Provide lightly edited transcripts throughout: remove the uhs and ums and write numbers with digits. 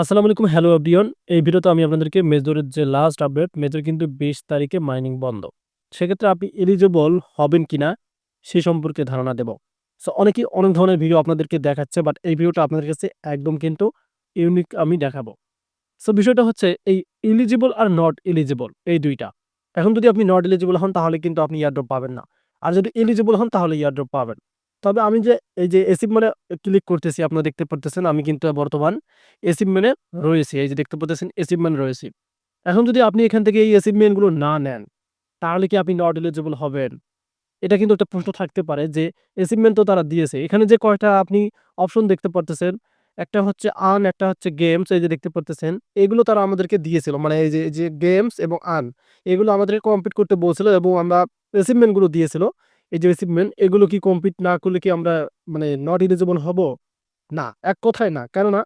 আসসালামু আলাইকুম, hello everyone. এই ভিডিওতে আমি আপনাদেরকে মেজরের যে লাস্ট আপডেট, মেজর কিন্তু ২০ তারিখে মাইনিং বন্ধ। সেক্ষেত্রে আপনি এলিজিবল হবেন কিনা সে সম্পর্কে ধারণা দেব। সো অনেকেই অনেক ধরনের ভিডিও আপনাদেরকে দেখাচ্ছে, বাট এই ভিডিওটা আপনাদের কাছে একদম কিন্তু ইউনিক আমি দেখাবো। সো বিষয়টা হচ্ছে এই এলিজিবল আর নট এলিজিবল এই ২ টা। এখন যদি আপনি নট এলিজিবল হন তাহলে কিন্তু আপনি এয়ারড্রপ পাবেন না। আর যদি এলিজিবল হন তাহলে এয়ারড্রপ পাবেন। তবে আমি যে এই যে অ্যাচিভমেন্টে ক্লিক করতেছি, আপনারা দেখতে পারতেছেন আমি কিন্তু বর্তমান অ্যাচিভমেন্টে রয়েছি। এই যে দেখতে পারতেছেন অ্যাচিভমেন্ট রয়েছি। এখন যদি আপনি এখান থেকে এই অ্যাচিভমেন্ট গুলো না নেন, তাহলে কি আপনি নট এলিজিবল হবেন? এটা কিন্তু একটা প্রশ্ন থাকতে পারে যে অ্যাচিভমেন্ট তো তারা দিয়েছে। এখানে যে কয়টা আপনি অপশন দেখতে পারতেছেন, একটা হচ্ছে আর্ন, একটা হচ্ছে গেমস, এই যে দেখতে পারতেছেন। এগুলো তারা আমাদেরকে দিয়েছিল। মানে এই যে গেমস এবং আর্ন এগুলো আমাদেরকে কমপ্লিট করতে বলছিল এবং আমরা অ্যাচিভমেন্ট গুলো দিয়েছিল। এই যে অ্যাচিভমেন্ট এগুলো কি কমপ্লিট না করলে কি আমরা মানে নট এলিজিবল হব? না, এক কথায় না। কেননা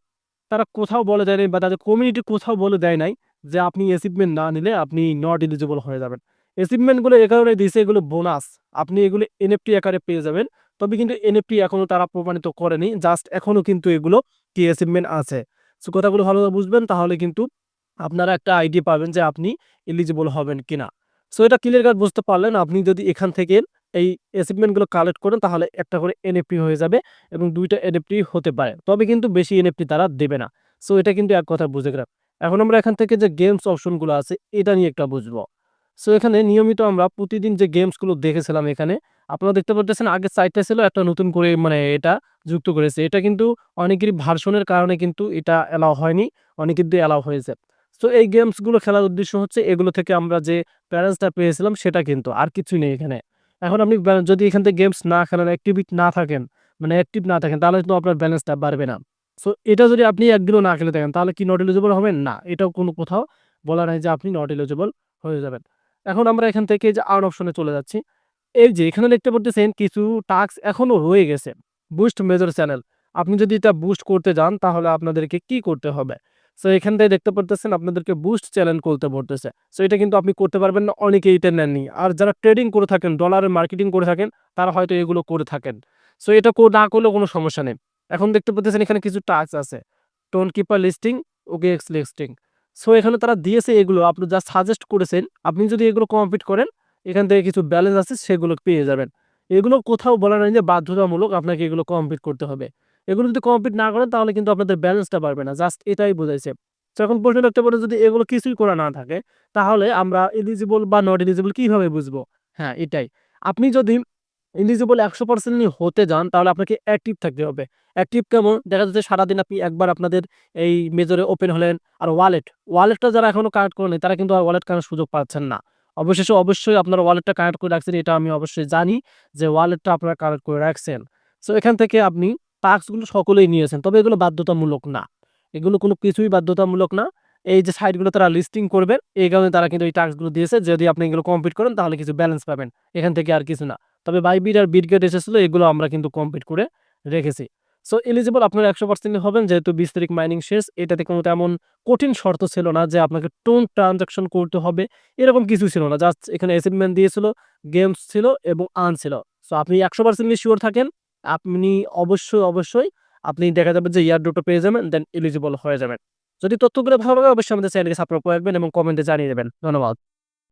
তারা কোথাও বলে দেয়নি বা তাদের কমিউনিটি কোথাও বলে দেয় নাই যে আপনি অ্যাচিভমেন্ট না নিলে আপনি নট এলিজিবল হয়ে যাবেন। অ্যাচিভমেন্ট গুলো এ কারণে দিয়েছে, এগুলো বোনাস। আপনি এগুলো এনএফটি আকারে পেয়ে যাবেন। তবে কিন্তু এনএফটি এখনো তারা প্রমাণিত করেনি। জাস্ট এখনো কিন্তু এগুলো কি অ্যাচিভমেন্ট আছে। সো কথাগুলো ভালোভাবে বুঝবেন, তাহলে কিন্তু আপনারা একটা আইডিয়া পাবেন যে আপনি এলিজিবল হবেন কিনা। সো এটা ক্লিয়ার কাট বুঝতে পারলেন। আপনি যদি এখান থেকে এই অ্যাচিভমেন্ট গুলো কালেক্ট করেন তাহলে একটা করে এনএফটি হয়ে যাবে এবং ২ টা এনএফটি হতে পারে। তবে কিন্তু বেশি এনএফটি তারা দেবে না। সো এটা কিন্তু এক কথায় বুঝে গেলাম। এখন আমরা এখান থেকে যে গেমস অপশন গুলো আছে এটা নিয়ে একটা বুঝবো। সো এখানে নিয়মিত আমরা প্রতিদিন যে গেমস গুলো দেখেছিলাম এখানে, আপনারা দেখতে পারতেছেন আগের সাইটটা ছিল, একটা নতুন করে মানে এটা যুক্ত করেছে। এটা কিন্তু অনেকেরই ভার্সনের কারণে কিন্তু এটা এলাও হয়নি, অনেক কিন্তু এলাও হয়েছে। সো এই গেমস গুলো খেলার উদ্দেশ্য হচ্ছে এগুলো থেকে আমরা যে ব্যালেন্সটা পেয়েছিলাম সেটা, কিন্তু আর কিছুই নেই এখানে। এখন আপনি যদি এখান থেকে গেমস না খেলেন, না থাকেন, মানে অ্যাক্টিভ না থাকেন, তাহলে কিন্তু আপনার ব্যালেন্সটা বাড়বে না। সো এটা যদি আপনি একদিনও না খেলে থাকেন তাহলে কি নট এলিজিবল হবেন? না, এটাও কোনো কোথাও বলা নাই যে আপনি নট এলিজিবল হয়ে যাবেন। এখন আমরা এখান থেকে যে আর্ন অপশনে চলে যাচ্ছি। এই যে এখানে দেখতে পারতেছেন কিছু টাস্ক এখনো রয়ে গেছে। Boost major channel. আপনি যদি এটা বুস্ট করতে যান তাহলে আপনাদেরকে কি করতে হবে? সো এখান থেকে দেখতে পারতেছেন আপনাদেরকে বুস্ট চ্যানেল করতে বলতেছে। সো এটা কিন্তু আপনি করতে পারবেন না, অনেকেই এটা নেননি। আর যারা ট্রেডিং করে থাকেন, ডলারের মার্কেটিং করে থাকেন, তারা হয়তো এগুলো করে থাকেন। সো এটা না করলেও কোনো সমস্যা নেই। এখন দেখতে পাচ্ছেন এখানে কিছু টাস্ক আছে। Tone keeper listing, OKX listing. So এখানে তারা দিয়েছে এগুলো, আপনি জাস্ট সাজেস্ট করেছেন। আপনি যদি এগুলো কমপ্লিট করেন, এখান থেকে কিছু ব্যালেন্স আছে সেগুলো পেয়ে যাবেন। এগুলো কোথাও বলা নাই যে বাধ্যতামূলক আপনাকে এগুলো কমপ্লিট করতে হবে। এগুলো যদি কমপ্লিট না করেন তাহলে কিন্তু আপনাদের ব্যালেন্সটা বাড়বে না। জাস্ট এটাই বুঝাইছে। তো এখন প্রশ্ন রাখতে পারে, যদি এগুলো কিছুই করা না থাকে তাহলে আমরা এলিজিবল বা নট এলিজিবল কিভাবে বুঝবো? হ্যাঁ, এটাই। আপনি যদি এলিজিবল ১০০% হতে যান তাহলে আপনাকে অ্যাক্টিভ থাকতে হবে। অ্যাক্টিভ কেমন? দেখা যাচ্ছে সারাদিন আপনি একবার আপনাদের এই মেজরে ওপেন হলেন। আর ওয়ালেটটা যারা এখনো কানেক্ট করেনি তারা কিন্তু আর ওয়ালেট কানেক্ট সুযোগ পাচ্ছেন না। অবশেষে অবশ্যই আপনারা ওয়ালেটটা কানেক্ট করে রাখছেন, এটা আমি অবশ্যই জানি যে ওয়ালেটটা আপনারা কানেক্ট করে রাখছেন। সো এখান থেকে আপনি টাস্ক গুলো সকলেই নিয়েছেন। তবে এগুলো বাধ্যতামূলক না। এগুলো কোনো কিছুই বাধ্যতামূলক না। এই যে সাইটগুলো তারা লিস্টিং করবে, এই কারণে তারা কিন্তু এই টাস্ক গুলো দিয়েছে। যদি আপনি এগুলো কমপ্লিট করেন তাহলে কিছু ব্যালেন্স পাবেন। এখান থেকে আর কিছু না। তবে বাইবিট আর বিটগেট এসেছিল, এগুলো আমরা কিন্তু কমপ্লিট করে রেখেছি। সো এলিজিবল আপনারা ১০০% হবেন যেহেতু ২০ তারিখ মাইনিং শেষ। এটাতে কোনো তেমন কঠিন শর্ত ছিল না যে আপনাকে টোন ট্রান্সেকশন করতে হবে, এরকম কিছু ছিল না। জাস্ট এখানে অ্যাচিভমেন্ট দিয়েছিল, গেমস ছিল এবং আর্ন ছিল। সো আপনি ১০০% সিওর থাকেন। আপনি অবশ্যই আপনি দেখা যাবে যে ইয়ারড্রপটা পেয়ে যাবেন, দেন এলিজিবল হয়ে যাবেন। যদি তথ্যগুলো ভালো লাগে অবশ্যই আমাদের চ্যানেলকে সাবস্ক্রাইব করে রাখবেন এবং কমেন্টে জানিয়ে দেবেন। ধন্যবাদ।